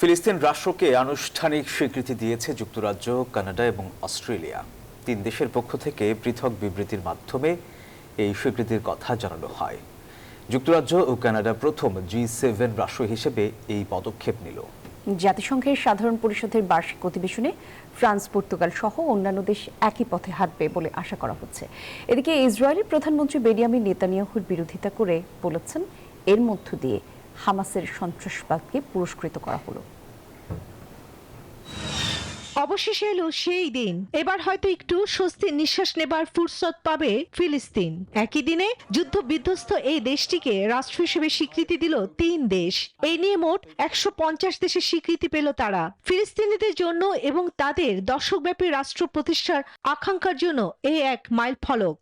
ফিলিস্তিন রাষ্ট্রকে আনুষ্ঠানিক স্বীকৃতি দিয়েছে যুক্তরাজ্য, কানাডা এবং অস্ট্রেলিয়া। 3 দেশের পক্ষ থেকে পৃথক বিবৃতির মাধ্যমে এই স্বীকৃতির কথা জানানো হয়। যুক্তরাজ্য ও কানাডা প্রথম G7 রাষ্ট্র হিসেবে এই পদক্ষেপ নিল। জাতিসংঘের সাধারণ পরিষদের বার্ষিক অধিবেশনে ফ্রান্স, পর্তুগাল সহ অন্যান্য দেশ একই পথে হাঁটবে বলে আশা করা হচ্ছে। এদিকে ইসরায়েলের প্রধানমন্ত্রী বেনিয়ামিন নেতানিয়াহুর বিরোধিতা করে বলেছেন, এর মধ্য দিয়ে হামাসের সন্ত্রাসবাদকে পুরস্কৃত করা হলো। অবশেষে এলো সেই দিন। এবার হয়তো একটু স্বস্তির নিঃশ্বাস নেবার ফুরসত পাবে ফিলিস্তিন। একই দিনে যুদ্ধ বিধ্বস্ত এই দেশটিকে রাষ্ট্র হিসেবে স্বীকৃতি দিল 3 দেশ। এই নিয়ে মোট 150 দেশের স্বীকৃতি পেল তারা। ফিলিস্তিনিদের জন্য এবং তাদের দশকব্যাপী রাষ্ট্র প্রতিষ্ঠার আকাঙ্ক্ষার জন্য এই এক মাইল ফলক।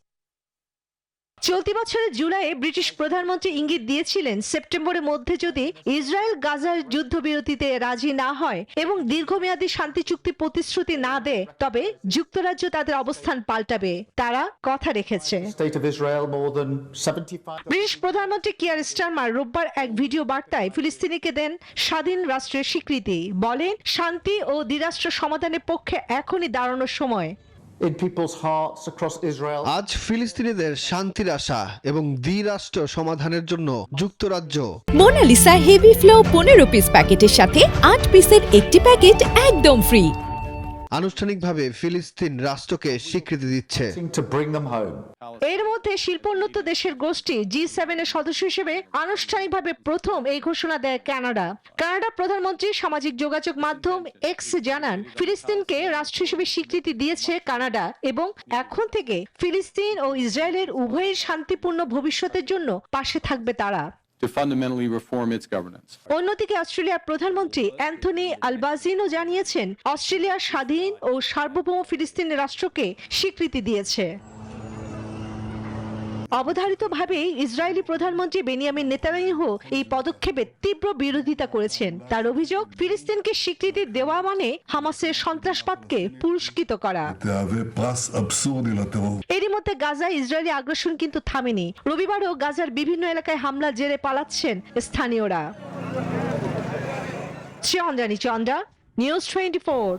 চলতি বছরের জুলাইয়ে ব্রিটিশ প্রধানমন্ত্রী ইঙ্গিত দিয়েছিলেন, সেপ্টেম্বরের মধ্যে যদি ইসরায়েল গাজার যুদ্ধবিরতিতে রাজি না হয় এবং দীর্ঘমেয়াদী শান্তি চুক্তি প্রতিশ্রুতি না দেয়, তবে যুক্তরাজ্য তাদের অবস্থান পাল্টাবে। তারা কথা রেখেছে। ব্রিটিশ প্রধানমন্ত্রী কিয়ার স্টারমার রোববার এক ভিডিও বার্তায় ফিলিস্তিনিকে দেন স্বাধীন রাষ্ট্রের স্বীকৃতি। বলেন, শান্তি ও দ্বিরাষ্ট্র সমাধানের পক্ষে এখনই দাঁড়ানোর সময়। আজ ফিলিস্তিনিদের শান্তির আশা এবং দ্বিরাষ্ট্র সমাধানের জন্য যুক্তরাজ্য মোনালিসা হেভি ফ্লো 15 পিস প্যাকেটের সাথে 8 পিসের একটি প্যাকেট একদম ফ্রি। আনুষ্ঠানিকভাবে ফিলিস্তিন রাষ্ট্রকে স্বীকৃতি দিচ্ছে। এর মধ্যে শিল্পোন্নত দেশের গোষ্ঠী G7 এর সদস্য হিসেবে আনুষ্ঠানিকভাবে প্রথম এই ঘোষণা দেয় কানাডা। কানাডা প্রধানমন্ত্রী সামাজিক যোগাযোগ মাধ্যম এক্স জানান, ফিলিস্তিনকে রাষ্ট্র হিসেবে স্বীকৃতি দিয়েছে কানাডা এবং এখন থেকে ফিলিস্তিন ও ইসরায়েলের উভয়ের শান্তিপূর্ণ ভবিষ্যতের জন্য পাশে থাকবে তারা। To fundamentally reform its governance. অন্যদিকে অস্ট্রেলিয়ার প্রধানমন্ত্রী অ্যান্থনি আলবাজিনো জানিয়েছেন, অস্ট্রেলিয়া স্বাধীন ও সার্বভৌম ফিলিস্তিন রাষ্ট্রকে স্বীকৃতি দিয়েছে। অবধারিতভাবেই ইসরায়েলি প্রধানমন্ত্রী বেনিয়ামিন নেতানিয়াহু এই পদক্ষেপের তীব্র বিরোধিতা করেছেন। তার অভিযোগ, ফিলিস্তিনকে স্বীকৃতি দেওয়া মানে হামাসের সন্ত্রাসবাদকে পুরস্কৃত করা। এরই মধ্যে গাজায় ইসরায়েলি আগ্রাসন কিন্তু থামেনি। রবিবারও গাজার বিভিন্ন এলাকায় হামলার জেরে পালাচ্ছেন স্থানীয়রা। চন্দ্রানী চন্দ্রা, নিউজ 24।